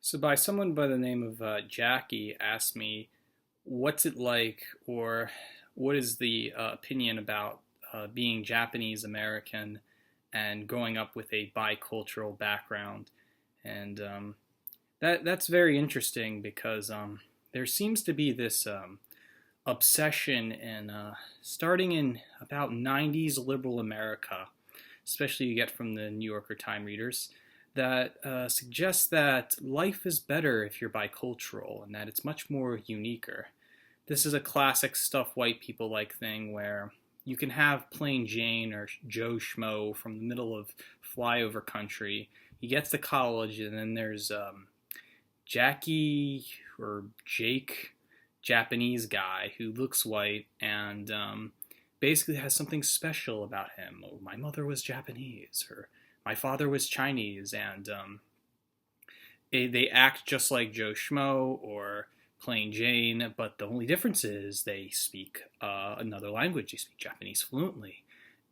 So, by someone by the name of Jackie asked me, what's it like, or what is the opinion about being Japanese American and growing up with a bicultural background? And that's very interesting because there seems to be this obsession in starting in about 90s liberal America, especially you get from the New Yorker Time readers, that suggests that life is better if you're bicultural and that it's much more uniquer. This is a classic stuff white people like thing where you can have plain Jane or Joe Schmo from the middle of flyover country. He gets to college, and then there's Jackie or Jake, Japanese guy who looks white and basically has something special about him. Oh, my mother was Japanese, or my father was Chinese, and they act just like Joe Schmo or plain Jane, but the only difference is they speak another language. They speak Japanese fluently,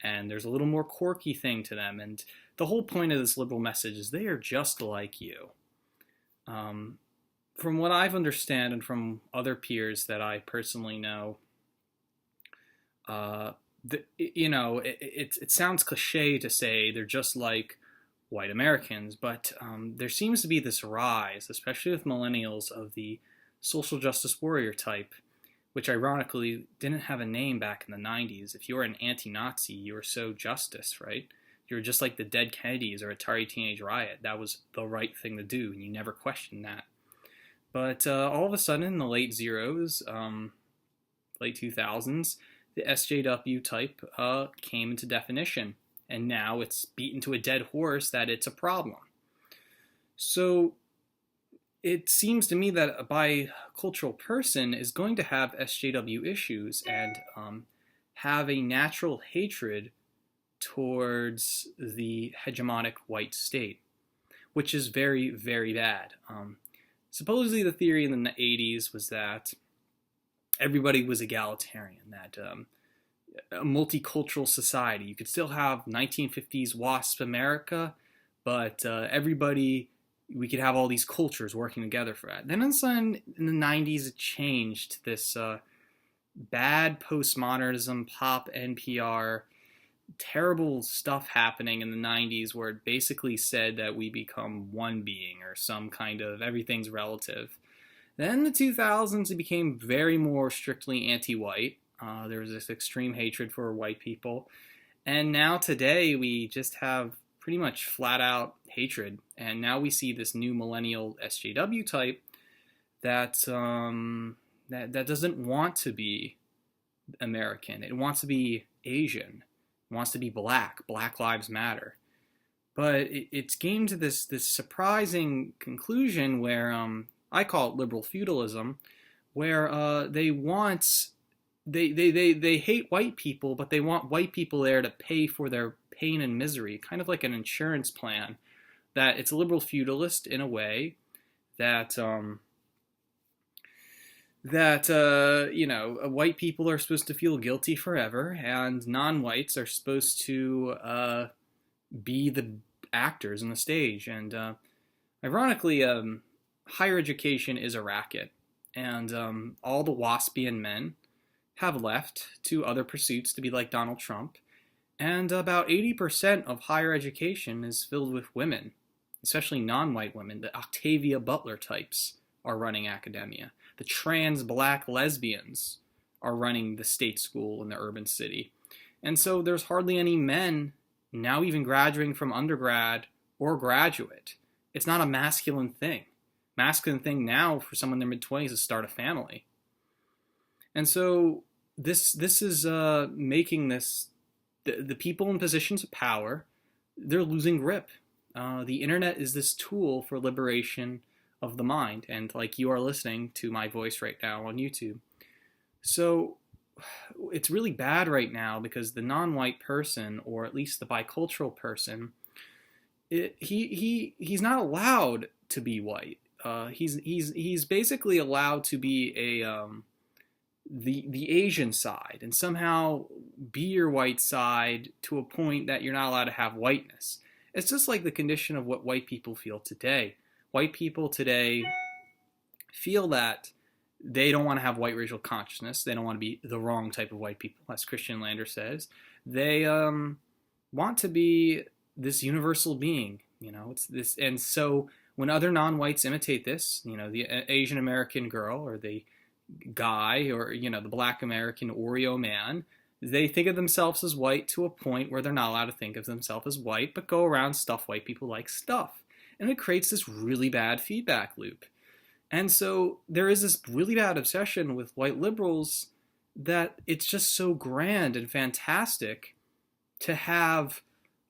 and there's a little more quirky thing to them. And the whole point of this liberal message is they are just like you. From what I've understand and from other peers that I personally know, it sounds cliche to say they're just like white Americans, but there seems to be this rise, especially with millennials, of the social justice warrior type, which ironically didn't have a name back in the 90s. If you were an anti-Nazi, you were so justice, right? You were just like the dead Kennedys or Atari Teenage Riot. That was the right thing to do, and you never questioned that. But all of a sudden, in the late zeros, late 2000s, the SJW type came into definition, and now it's beaten to a dead horse that it's a problem. So it seems to me that a bicultural person is going to have SJW issues and have a natural hatred towards the hegemonic white state, which is very, very bad. Supposedly the theory in the 80s was that everybody was egalitarian, that a multicultural society, you could still have 1950s WASP America, but we could have all these cultures working together for that. Then all of a sudden, in the 90s, it changed to this bad postmodernism, pop NPR, terrible stuff happening in the 90s where it basically said that we become one being or some kind of everything's relative. Then in the 2000s, it became very more strictly anti-white. There was this extreme hatred for white people. And now today, we just have pretty much flat-out hatred. And now we see this new millennial SJW type that doesn't want to be American. It wants to be Asian. It wants to be black. Black Lives Matter. But it's came to this surprising conclusion where I call it liberal feudalism, where they hate white people, but they want white people there to pay for their pain and misery, kind of like an insurance plan. That it's a liberal feudalist in a way that white people are supposed to feel guilty forever, and non-whites are supposed to be the actors on the stage. And ironically, higher education is a racket, and all the waspian men have left to other pursuits to be like Donald Trump. And about 80% of higher education is filled with women, especially non-white women. The Octavia Butler types are running academia. The trans black lesbians are running the state school in the urban city. And so there's hardly any men now even graduating from undergrad or graduate. It's not a masculine thing. Masculine thing now for someone in their mid-20s is start a family. And so this is making this, the people in positions of power, they're losing grip. The internet is this tool for liberation of the mind, and like you are listening to my voice right now on YouTube. So it's really bad right now because the non-white person, or at least the bicultural person, he's not allowed to be white. He's basically allowed to be the Asian side and somehow be your white side to a point that you're not allowed to have whiteness. It's just like the condition of what white people feel today. white people today feel that they don't want to have white racial consciousness. They don't want to be the wrong type of white people, as Christian Lander says. They want to be this universal being, it's this. And so when other non-whites imitate this, the Asian American girl or the guy or, the Black American Oreo man, they think of themselves as white to a point where they're not allowed to think of themselves as white, but go around stuff white people like stuff. And it creates this really bad feedback loop. And so there is this really bad obsession with white liberals that it's just so grand and fantastic to have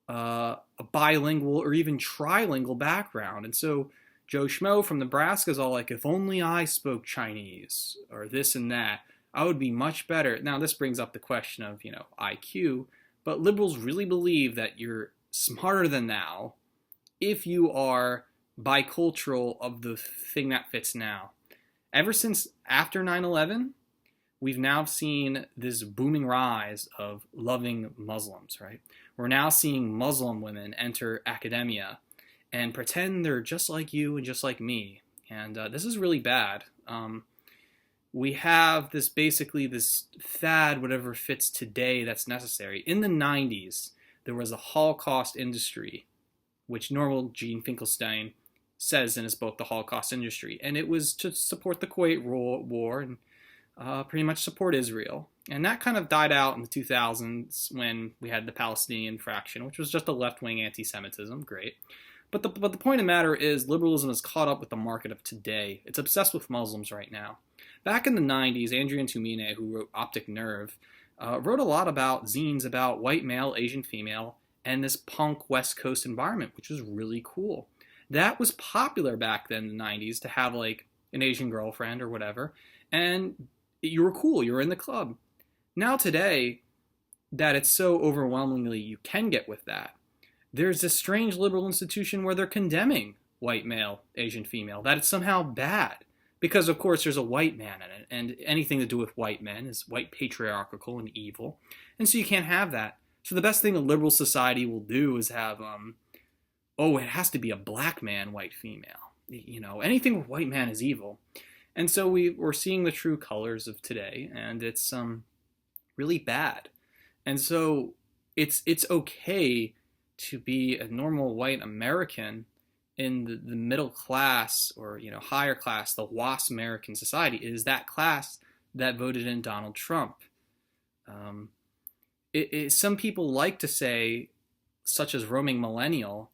a bilingual or even trilingual background. And so Joe Schmo from Nebraska is all like, if only I spoke Chinese or this and that, I would be much better. Now, this brings up the question of, IQ, but liberals really believe that you're smarter than thou if you are bicultural of the thing that fits now. Ever since after 9/11, we've now seen this booming rise of loving Muslims, right? We're now seeing Muslim women enter academia and pretend they're just like you and just like me. And this is really bad. We have this fad, whatever fits today, that's necessary. In the 90s, there was a Holocaust industry, which Norman Jean Finkelstein says in his book, The Holocaust Industry. And it was to support the Kuwait War and pretty much support Israel. And that kind of died out in the 2000s when we had the Palestinian fraction, which was just a left-wing anti-Semitism. Great. But the point of the matter is liberalism is caught up with the market of today. It's obsessed with Muslims right now. Back in the 90s, Andrian Tumine, who wrote Optic Nerve, wrote a lot about zines about white male, Asian female, and this punk West Coast environment, which was really cool. That was popular back then in the 90s to have like an Asian girlfriend or whatever, and you were cool, you were in the club. Now today, that it's so overwhelmingly you can get with that, there's this strange liberal institution where they're condemning white male, Asian female, that it's somehow bad. Because, of course, there's a white man in it, and anything to do with white men is white patriarchal and evil. And so you can't have that. So the best thing a liberal society will do is have, it has to be a black man, white female. Anything with white man is evil. And so we're seeing the true colors of today, and it's really bad. And so it's okay to be a normal white American in the middle class or higher class. The WASP American society is that class that voted in Donald Trump. Some people like to say, such as Roaming Millennial,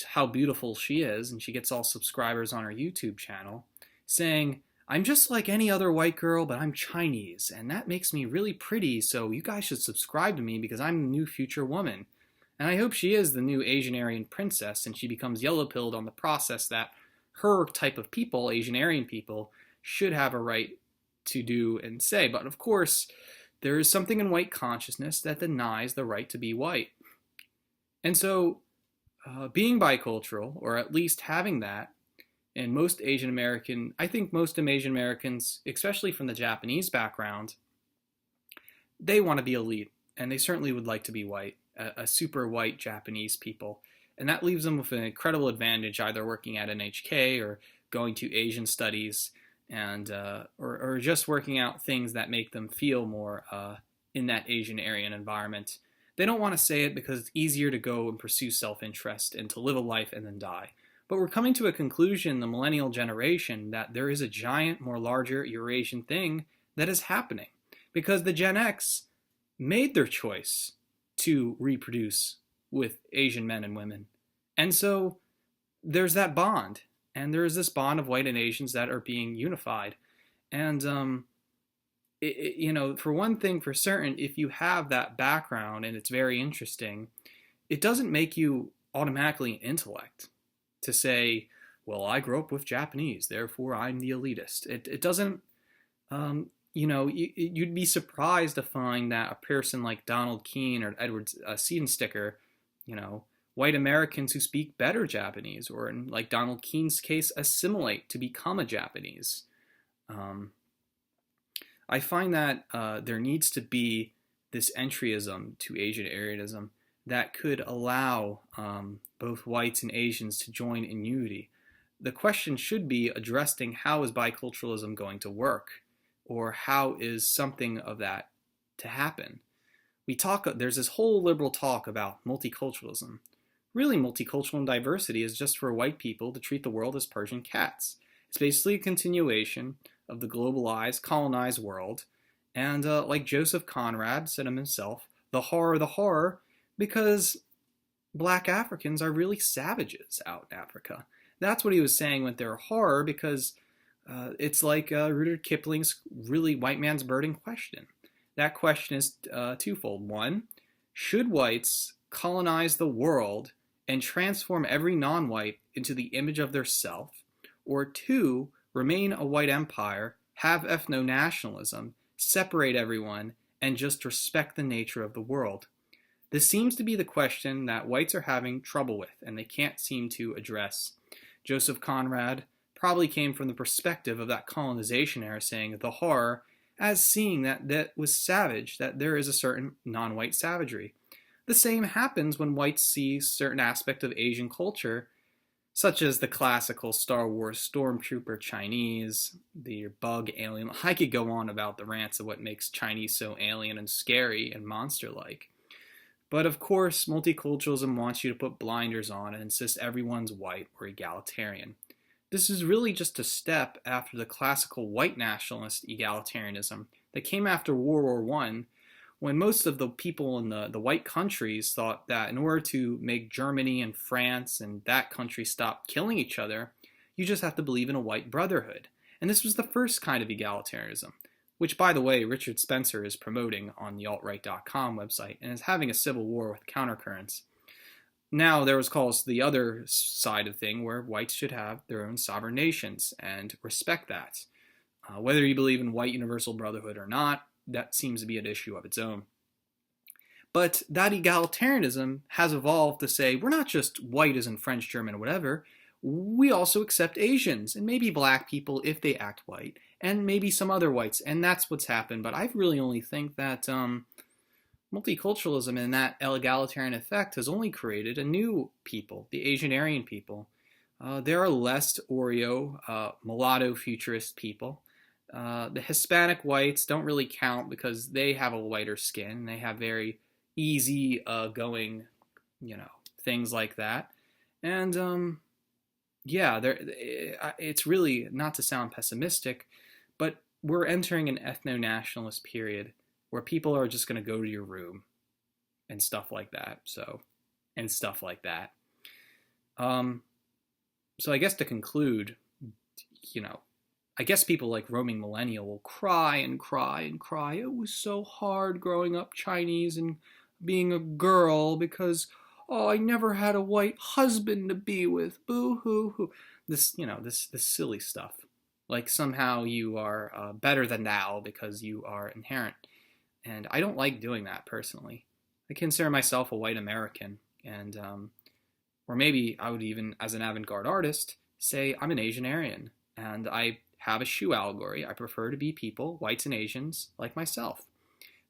how beautiful she is, and she gets all subscribers on her YouTube channel, saying, I'm just like any other white girl, but I'm Chinese, and that makes me really pretty, so you guys should subscribe to me because I'm the new future woman. And I hope she is the new Asian-Aryan princess and she becomes yellow-pilled on the process that her type of people, Asian-Aryan people, should have a right to do and say. But of course, there is something in white consciousness that denies the right to be white. And so being bicultural, or at least having that, and most Asian Americans, especially from the Japanese background, they want to be elite, and they certainly would like to be white. A super white Japanese people. And that leaves them with an incredible advantage, either working at NHK or going to Asian studies and or just working out things that make them feel more in that Asian-Aryan environment. They don't want to say it because it's easier to go and pursue self-interest and to live a life and then die. But we're coming to a conclusion, the millennial generation, that there is a giant, more larger Eurasian thing that is happening. Because the Gen X made their choice to reproduce with Asian men and women. And so there's that bond. And there is this bond of white and Asians that are being unified. And, for one thing for certain, if you have that background and it's very interesting, it doesn't make you automatically an intellect to say, well, I grew up with Japanese, therefore I'm the elitist. It doesn't, you'd be surprised to find that a person like Donald Keene or Edward Seidensticker, white Americans who speak better Japanese, or in like Donald Keene's case, assimilate to become a Japanese. I find that there needs to be this entryism to Asian-Aryanism that could allow both whites and Asians to join in unity. the question should be addressing how is biculturalism going to work, or how is something of that to happen. There's this whole liberal talk about multiculturalism. Really, multicultural diversity is just for white people to treat the world as Persian cats. It's basically a continuation of the globalized, colonized world, and like Joseph Conrad said himself, the horror, because black Africans are really savages out in Africa. That's what he was saying with their horror, because it's like Rudyard Kipling's really white man's burden question. That question is twofold. One, should whites colonize the world and transform every non-white into the image of their self? Or two, remain a white empire, have ethno-nationalism, separate everyone, and just respect the nature of the world? This seems to be the question that whites are having trouble with, and they can't seem to address. Joseph Conrad probably came from the perspective of that colonization era, saying the horror as seeing that was savage, that there is a certain non-white savagery. The same happens when whites see certain aspect of Asian culture, such as the classical Star Wars stormtrooper Chinese, the bug alien. I could go on about the rants of what makes Chinese so alien and scary and monster-like. But of course, multiculturalism wants you to put blinders on and insist everyone's white or egalitarian. This is really just a step after the classical white nationalist egalitarianism that came after World War I, when most of the people in the white countries thought that in order to make Germany and France and that country stop killing each other, you just have to believe in a white brotherhood. And this was the first kind of egalitarianism, which, by the way, Richard Spencer is promoting on the altright.com website and is having a civil war with countercurrents. Now there was calls to the other side of the thing where whites should have their own sovereign nations and respect that. Whether you believe in white universal brotherhood or not, that seems to be an issue of its own. But that egalitarianism has evolved to say we're not just white as in French, German, or whatever. We also accept Asians and maybe black people if they act white, and maybe some other whites, and that's what's happened. But I really only think that multiculturalism and that egalitarian effect has only created a new people, the Asian-Aryan people. There are less Oreo, mulatto futurist people. The Hispanic whites don't really count because they have a whiter skin. They have very easy going, things like that. And yeah, it's really, not to sound pessimistic, but we're entering an ethno-nationalist period where people are just going to go to your room and stuff like that. So I guess to conclude, I guess people like Roaming Millennial will cry and cry and cry. It was so hard growing up Chinese and being a girl because, I never had a white husband to be with. Boo hoo hoo. This silly stuff. Like somehow you are better than thou because you are inherent. And I don't like doing that personally. I consider myself a white American. And, or maybe I would even, as an avant-garde artist, say I'm an Asian-Aryan. And I have a shoe allegory. I prefer to be people, whites and Asians, like myself.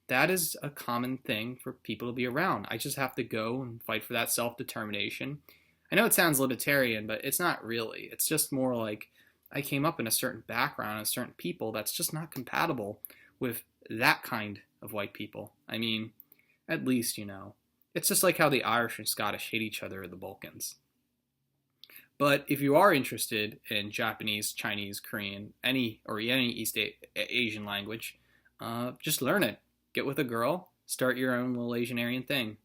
That is a common thing for people to be around. I just have to go and fight for that self-determination. I know it sounds libertarian, but it's not really. It's just more like I came up in a certain background and certain people that's just not compatible with that kind of white people. I mean, at least, it's just like how the Irish and Scottish hate each other in the Balkans. But if you are interested in Japanese, Chinese, Korean, any East Asian language, just learn it. Get with a girl, start your own little Asian-Aryan thing.